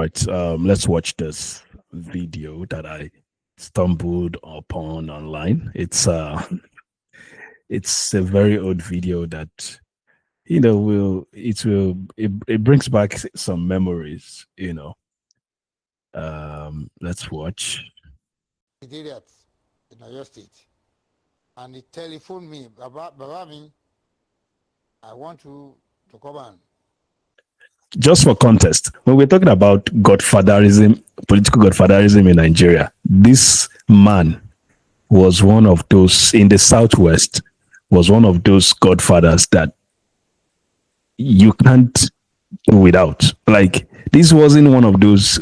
right, let's watch this video that I stumbled upon online. It's a very old video that it brings back some memories. Let's watch. Secretariat in Oyo State, and he telephoned me, Baba me, I want you to come and Just for context, when we're talking about godfatherism, political godfatherism in Nigeria, this man was one of those in the southwest, was one of those godfathers that you can't do without. Like, this wasn't one of those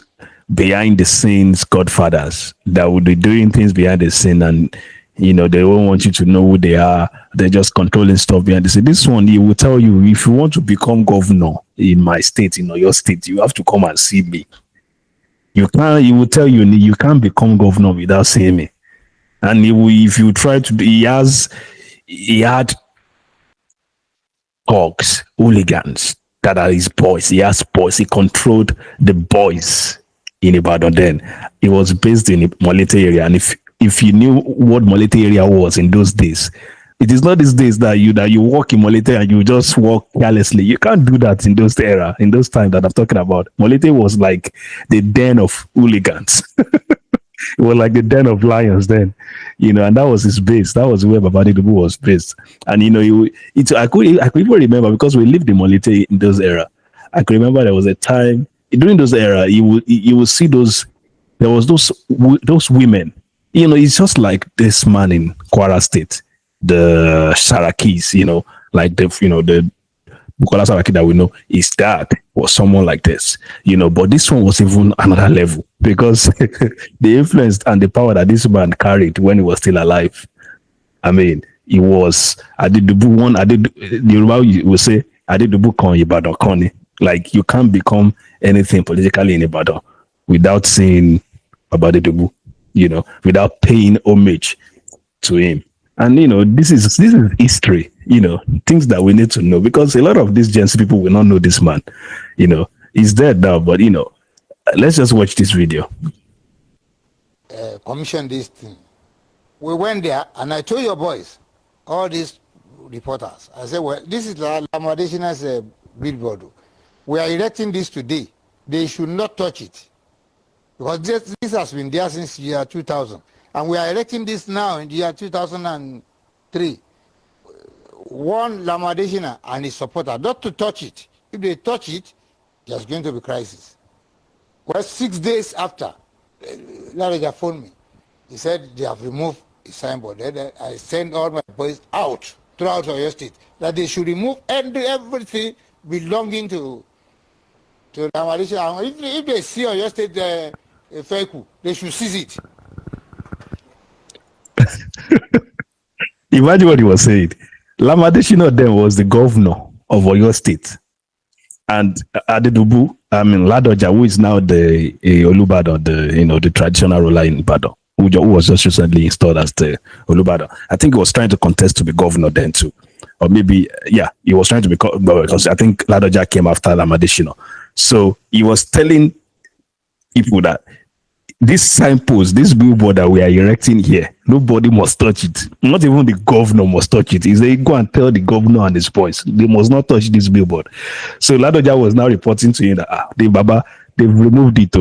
behind the scenes godfathers that would be doing things behind the scene, and they won't want you to know who they are. They're just controlling stuff behind the scene. This one, he will tell you, if you want to become governor in my state, your state, you have to come and see me. You can't. He will tell you, you can't become governor without seeing me. And if you try to, he had thugs, hooligans that are his boys. He has boys. He controlled the boys in Ibadan. Then he was based in the Molete area, and if you knew what Molete area was in those days, it is not these days that you walk in Molete and you just walk carelessly. You can't do that in those times that I'm talking about. Molete was like the den of hooligans. It was like the den of lions then, and that was his base. That was where Adedibu was based. And I could even remember, because we lived in Molete in those era. I could remember there was a time during those era you would see there was those women. It's just like this man in Kwara State, the Sarakis, like the Bukola Saraki that we know. His dad was someone like this, but this one was even another level, because the influence and the power that this man carried when he was still alive. I mean, he was Adedibu one. Yoruba will say Adedibu kon Ibadan koni. Like, you can't become anything politically in Ibadan without seeing Adedibu, without paying homage to him. And this is history, things that we need to know, because a lot of these Gen Z people will not know this man. He's dead now, but let's just watch this video. commission this thing. We went there, and I told your boys, all these reporters, I said, well, this is Lamadeshina's billboard. We are erecting this today. They should not touch it, because this has been there since year 2000. And we are erecting this now in the year 2003. One Lamadeshina and his supporter not to touch it. If they touch it, there's going to be crisis. Well, 6 days after, Larija phoned me. He said they have removed his signboard. Then I sent all my boys out throughout Oyo State that they should remove everything belonging to Lamadeshina. If they see Oyo State fake, they should seize it. Imagine what he was saying. Lamadeshina then was the governor of Oyo State, and Adedibu, Ladoja, who is now the Olubadan, the traditional ruler in Ibadan, who was just recently installed as the Olubadan. I think he was trying to contest to be governor then too, or maybe he was trying to be, because I think Ladoja came after Lamadeshina. So he was telling people that this signpost, this billboard that we are erecting here, nobody must touch it. Not even the governor must touch it. He said, go and tell the governor and his boys, they must not touch this billboard. So Ladoja was now reporting to him that they've removed it,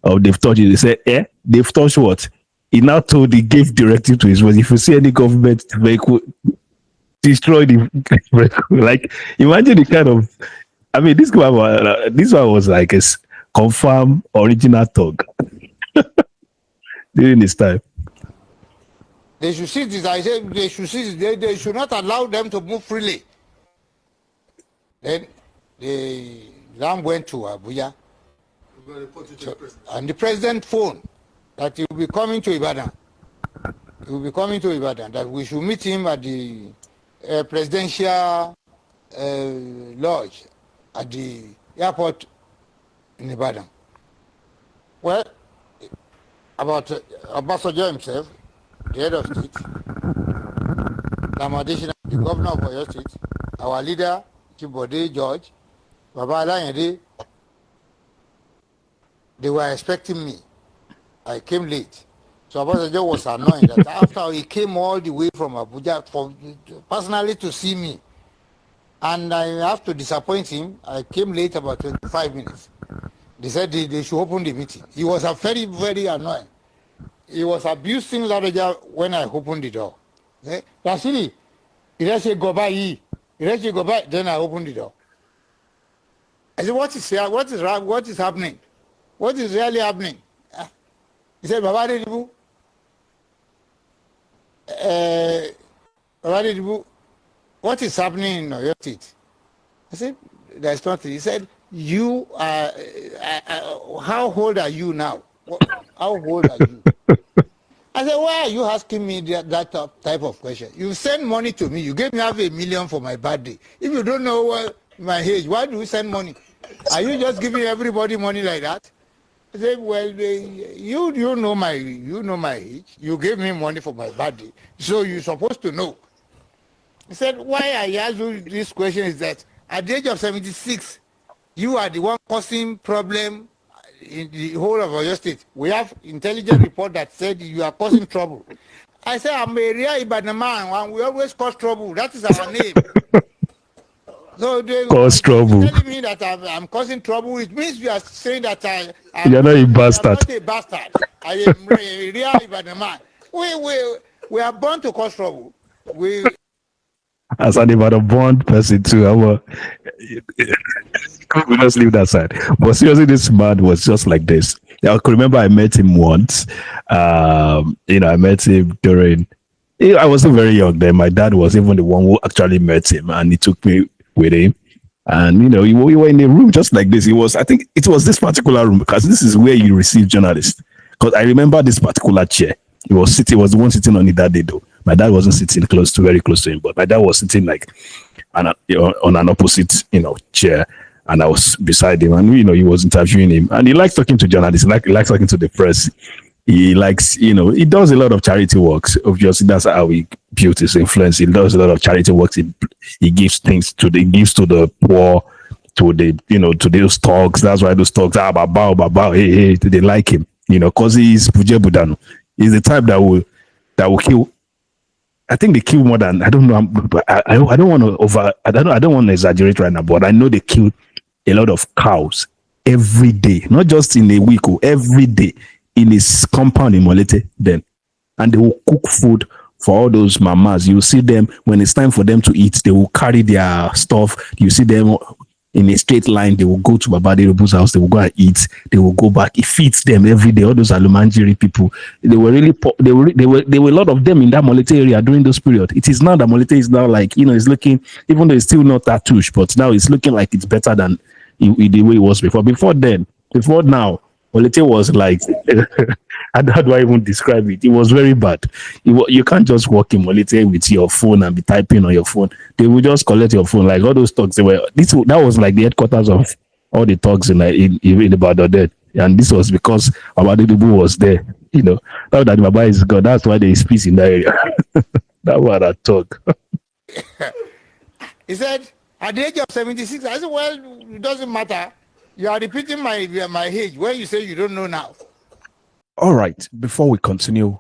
or they've touched it. They said, they've touched what? He now he gave directive to his boys, if you see any government vehicle, destroy the vehicle. Like, imagine the kind of, this one was like a confirmed original thug during this time. They should see this. I said they should see this. They should not allow them to move freely. Then the Ram went to Abuja, and the president phoned that he will be coming to Ibadan. He will be coming to Ibadan, that we should meet him at the presidential lodge at the airport in Ibadan. Well, about Obasanjo himself, the head of state, Lamadeshina, the governor of Oyo State, our leader, Chibode George, Baba Alayande, They were expecting me. I came late. So Obasanjo was annoyed that after he came all the way from Abuja personally to see me, and I have to disappoint him. I came late about 25 minutes. They said they should open the meeting. He was a very, very annoying. He was abusing Ladoja when I opened the door. Rashidi, he said, go by. He said, go by. Then I opened the door. I said, what is here? What is happening? What is really happening? He said, Baba Adedibu, Baba Adedibu, what is happening in your teeth? I said, there's nothing. He said, you are, how old are you now? How old are you? I said, why are you asking me that type of question? You send money to me. You gave me $500,000 for my birthday. If you don't know my age, why do you send money? Are you just giving everybody money like that? I said, well, you know my age. You gave me money for my birthday, so you're supposed to know. He said, why I asked you this question is that at the age of 76, you are the one causing problem in the whole of Oyo State. We have intelligence report that said you are causing trouble. I said, I'm a real Ibadan man, and we always cause trouble. That is our name. So they Cause trouble. telling me that I'm causing trouble. It means you are saying that You're not a I'm bastard. not a bastard. I am a real Ibadan man. We are born to cause trouble. As an Ibadan born person too, we just leave that side. But seriously, this man was just like this. I could remember I met him once. I met him during. I was still very young then. My dad was even the one who actually met him, and he took me with him. And we were in a room just like this. I think it was this particular room because this is where you receive journalists. Because I remember this particular chair. He was the one sitting on it that day though. My dad wasn't sitting very close to him, but my dad was sitting like on an opposite, chair, and I was beside him, and he was interviewing him, and he likes talking to journalists, he likes talking to the press. He likes, he does a lot of charity works. Obviously, that's how he built his influence. He does a lot of charity works. He gives things to the poor, to to those talks. That's why those talks are about hey, they like him, because he's Pujebudano. He's the type that will kill. I think they kill more than I don't know. But I don't want to I don't want to exaggerate right now, but I know they kill a lot of cows every day, not just in a week, every day in his compound in Molete. Then, and they will cook food for all those mamas. You see them when it's time for them to eat. They will carry their stuff. You see them in a straight line. They will go to Baba Adedibu's house. They will go and eat. They will go back. He feeds them every day. All those Alumanjiri people. They were really there were a lot of them in that Molete area during those period. It is now that Molete is now like it's looking, even though it's still not that touch, but now it's looking like it's better than the way it was before. Before now, Molete was like how do I even describe it? It was very bad. You can't just walk in Molete with your phone and be typing on your phone. They will just collect your phone. Like all those talks, that was like the headquarters of all the talks in Ibadan then. And this was because Adedibu was there. Now that Baba is gone, that's why there is peace in that area. That was that talk. He said, at the age of 76, I said, well, it doesn't matter. You are repeating my age when you say you don't know now. All right. Before we continue,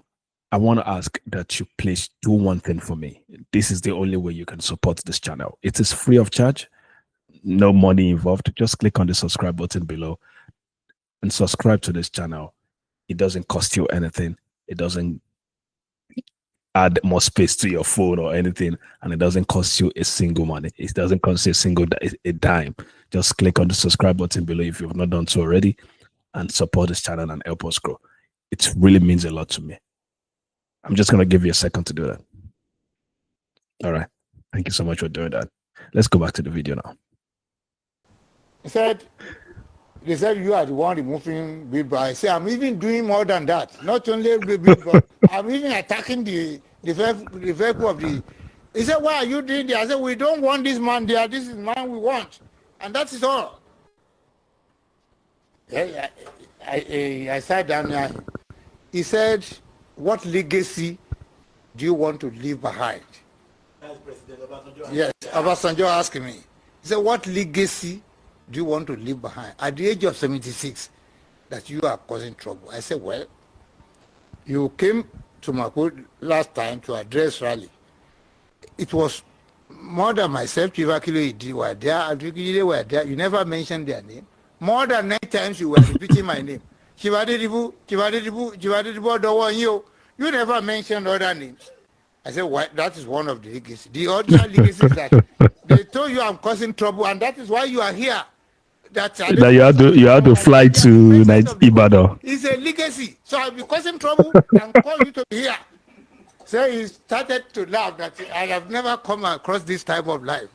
I want to ask that you please do one thing for me. This is the only way you can support this channel. It is free of charge, no money involved. Just click on the subscribe button below and subscribe to this channel. It doesn't cost you anything. It doesn't add more space to your phone or anything, and it doesn't cost you a single money. It doesn't cost you a dime. Just click on the subscribe button below if you've not done so already, and support this channel and help us grow. It really means a lot to me. I'm just going to give you a second to do that. All right. Thank you so much for doing that. Let's go back to the video now. They said you are the one removing Billboard. I say I'm even doing more than that. Not only Billboard, I'm even attacking the vehicle of the. He said, why are you doing that? I said, we don't want this man there. This is the man we want. And that is all. I sat down there. He said, what legacy do you want to leave behind? Yes, Obasanjo asked me. He said, what legacy do you want to leave behind? At the age of 76, that you are causing trouble. I said, well, you came to Mako last time to address rally. It was more than myself, Chief Akilo were there, Adedibu were there. You never mentioned their name. More than 9 times you were repeating my name. Chief Adedibu, Chief Adedibu, Chief Adedibu, don't want you. You never mentioned other names. I said, why? That is one of the legacies. The other legacy is that they told you I'm causing trouble, and that is why you are here. That You had to fly to Ibadan. It's a legacy. So I'll be causing trouble and call you to be here. So he started to laugh that I have never come across this type of life.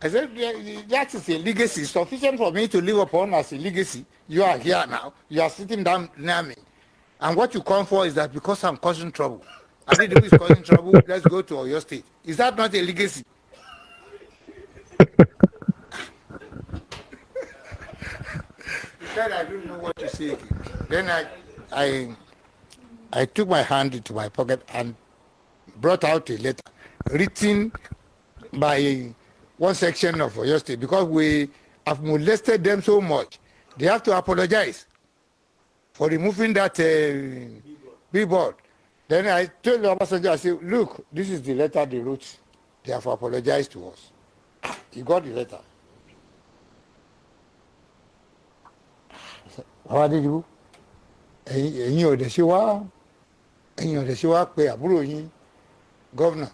I said, that is a legacy. Sufficient for me to live upon as a legacy. You are here now. You are sitting down near me. And what you come for is that because I'm causing trouble. Adedibu is causing trouble, let's go to Oyo State. Is that not a legacy? He said, I don't know what to say again. Then I took my hand into my pocket and brought out a letter written by one section of Oyo State because we have molested them so much. They have to apologize for removing that billboard. Then I told Obasanjo, I said, look, this is the letter they wrote. They have apologized to us. He got the letter. Adedibu, ẹ̀yin ò dẹ̀ ṣe wá pé àbúrò yín gọ́vnà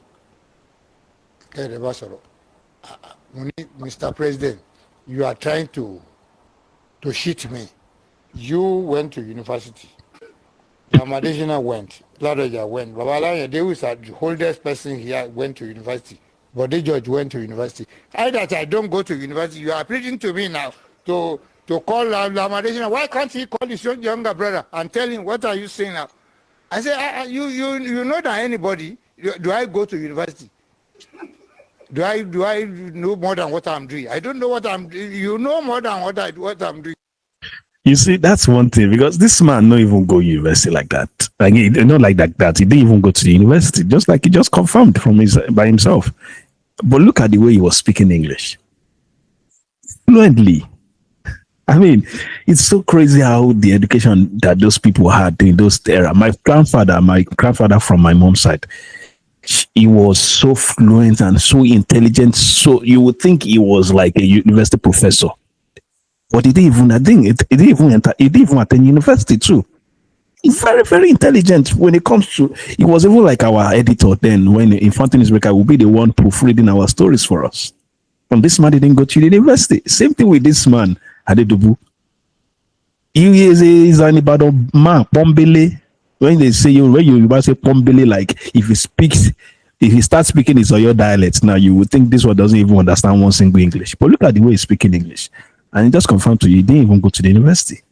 kẹ́ẹ̀dẹ̀ bá sọ̀rọ̀. Mo ní, Mr. President, you are trying to cheat me. You went to university. Adedibu went. Ladoja went. Babalaye, who is the oldest person here, went to university. Bode George went to university. I don't go to university. You are preaching to me now to call Adedibu. Why can't he call his younger brother and tell him, what are you saying now? I say, you know that anybody, do I go to university? Do I know more than what I'm doing? I don't know what I'm doing. You know more than what I'm doing. You see, that's one thing because this man not even go university like that. Like not like that. He didn't even go to the university. Just like he just confirmed by himself. But look at the way he was speaking English fluently. I mean, it's so crazy how the education that those people had in those era. My grandfather from my mom's side, he was so fluent and so intelligent. So you would think he was like a university professor. But he didn't even, he didn't even attend university too. He's very, very intelligent when it comes to, he was even like our editor then when in Fountain Newsmaker will be the one proofreading our stories for us. And this man didn't go to university. Same thing with this man, Adedibu. He is an Ibadan man, Pombele. When they say when you say Pombele, like if he starts speaking his Oyo dialect, now you would think this one doesn't even understand one single English. But look at the way he's speaking English. And he just confirmed to you, he didn't even go to the university.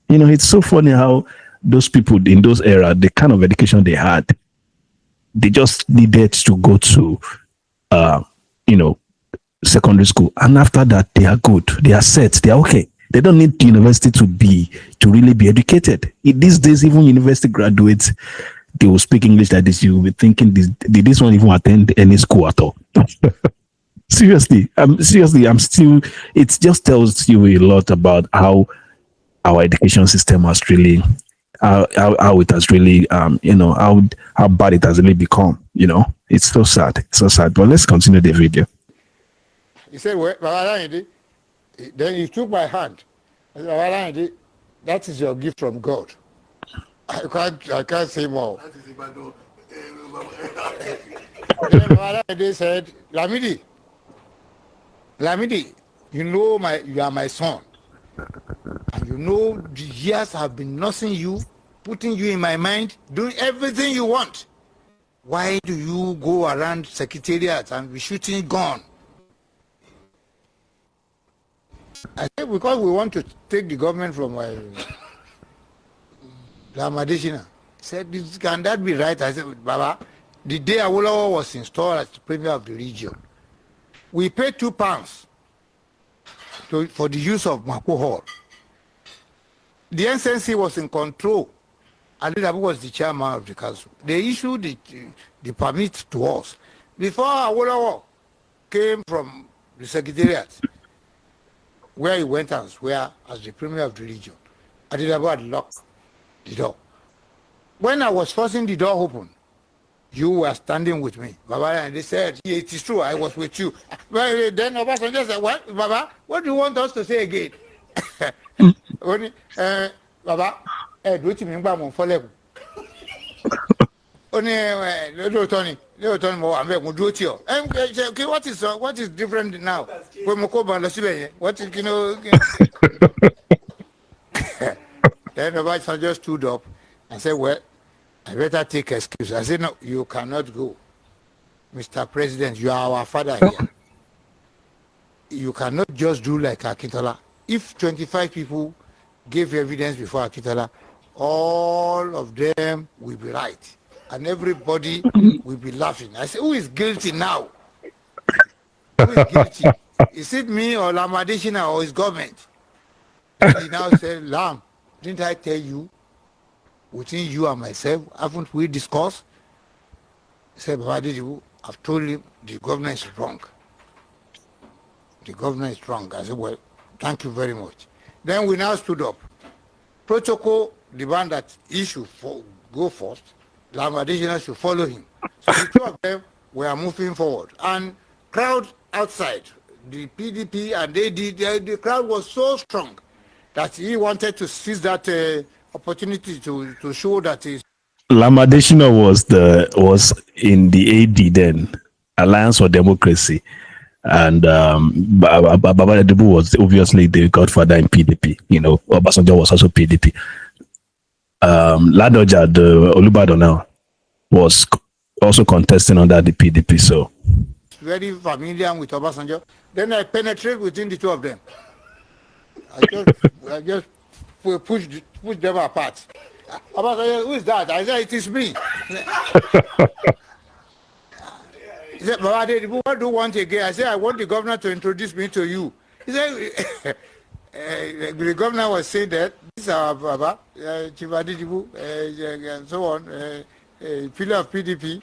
You know, it's so funny how those people in those era, the kind of education they had, they just needed to go to, secondary school. And after that, they are good. They are set. They are okay. They don't need the university to really be educated. These days, even university graduates, they will speak English like this. You will be thinking, did this one even attend any school at all? Seriously, I'm still, it just tells you a lot about how our education system has really, how it has really, how bad it has really become, it's so sad. But let's continue the video. He said, well, then he took my hand. I said, that is your gift from God. I can't say more. That is Ibadan. Then they said, Lamidi, you are my son. And you know the years have been nursing you, putting you in my mind, doing everything you want. Why do you go around secretariat and be shooting gun? I said, because we want to take the government from Adedibu. He said, can that be right? I said, Baba, the day Awolowo was installed as the premier of the region, we paid £2 for the use of Mako Hall. The NCNC was in control. Adedibu was the chairman of the council. They issued the permit to us. Before Awolowo came from the secretariat, where he went and swear as the premier of the region. Adedibu had locked the door. When I was forcing the door open, you were standing with me, Baba, and they said, yeah, it is true, I was with you. But then Obasanjo said, what, Baba, what do you want us to say again? Baba, do it in Bama for level. Only little Tony, more, I'm going to do it here. Okay, what is different now? What is, Then Obasanjo stood up and said, well, I better take excuse. I said, no, you cannot go. Mr. President, you are our father here. You cannot just do like Akintola. If 25 people gave evidence before Akintola, all of them will be right. And everybody will be laughing. I said, who is guilty now? Who is guilty? Is it me or Lamadishina or his government? And he now said, Lam, didn't I tell you, within you and myself, haven't we discussed? He said, Adedibu, I've told him the governor is wrong. The governor is wrong. I said, well, thank you very much. Then we now stood up. Protocol demand that he should go first. Lamadishina should follow him. So the two of them were moving forward. And crowd outside, the PDP and the crowd was so strong that he wanted to seize that opportunity to show that he's Lamadeshina was in the AD then, Alliance for Democracy, and Baba Adedibu was obviously the godfather in PDP. Obasanjo was also PDP. Ladoja, the Olubadan now, was also contesting under the PDP. So very familiar with Obasanjo. Then I penetrate within the two of them. I just push them apart. Obasanjo, who is that? I said, it is me. He said, Baba Adedibu, what do you want again? I said, I want the governor to introduce me to you. He said, the governor was saying that this is our Baba, Chief Adedibu, and so on, pillar of PDP.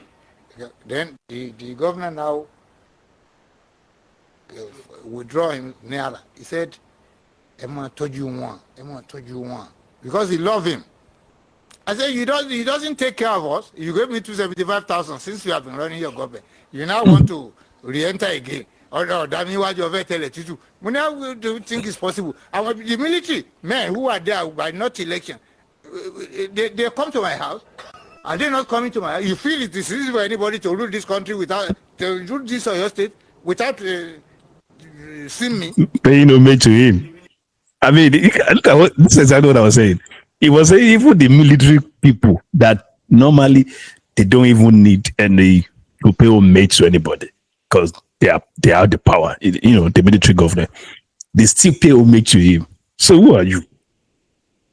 Then the governor now withdraw him nearer. He said, Emma told you one. Because he loved him. I said, he doesn't take care of us. You gave me 275,000 since you have been running your government. You now want to re-enter again. Or that means what you're telling you. We now do think it's possible. The military men who are there by not election, they come to my house. Are they not coming to my house? You feel it is easy for anybody to rule this country without, to rule this or your state without seeing me? Paying homage to him. I mean, this is exactly what I was saying. It was saying even the military people that normally they don't even need any to pay homage to anybody because they are the power. The military governor, they still pay homage to him. So who are you?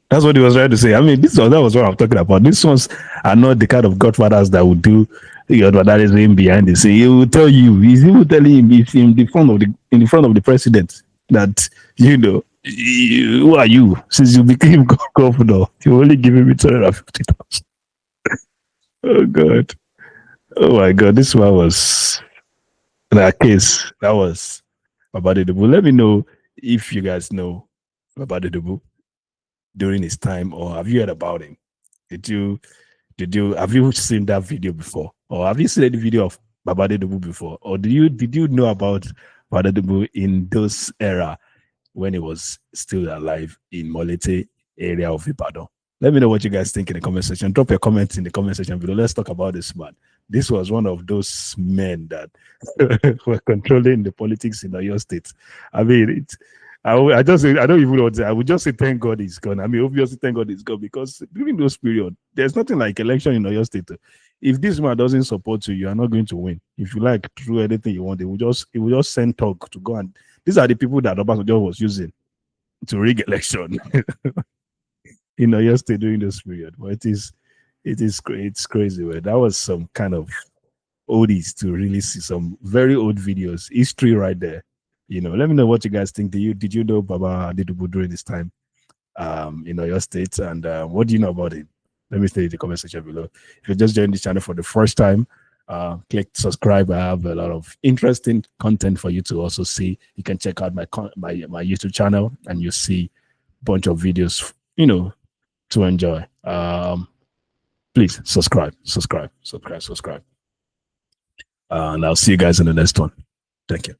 That's what he was trying to say. I mean, that was what I'm talking about. These ones are not the kind of godfathers that would do that is him behind the scene. He will tell you. He's even telling him if in the front of the president that who are you? Since you became governor, you only giving me 250,000. Oh God! Oh my God! This one was that case. That was Baba Adedibu. Let me know if you guys know Baba Adedibu during his time, or have you heard about him? Have you seen that video before, or have you seen any video of Baba Adedibu before, or did you know about Baba Adedibu in those era when he was still alive in Molete area of Ibadan? Let me know what you guys think in the comment section. Drop your comments in the comment section below. Let's talk about this man. This was one of those men that were controlling the politics in your state. I mean, I don't even know what to say. I would just say thank God he's gone. I mean, obviously thank God he's gone because during those period, there's nothing like election in your state. If this man doesn't support you, you are not going to win. If you like to do anything you want, he will just send talk to go, and these are the people that Obasanjo was using to rig election in your state during this period. But it's crazy. Man. That was some kind of oldies to really see some very old videos, history right there. Let me know what you guys think. Did you know Baba Adedibu during this time your state, and what do you know about it? Let me stay in the comment section below. If you just joined the channel for the first time, Click subscribe. I have a lot of interesting content for you to also see. You can check out my YouTube channel, and you see a bunch of videos, to enjoy. Please subscribe. And I'll see you guys in the next one. Thank you.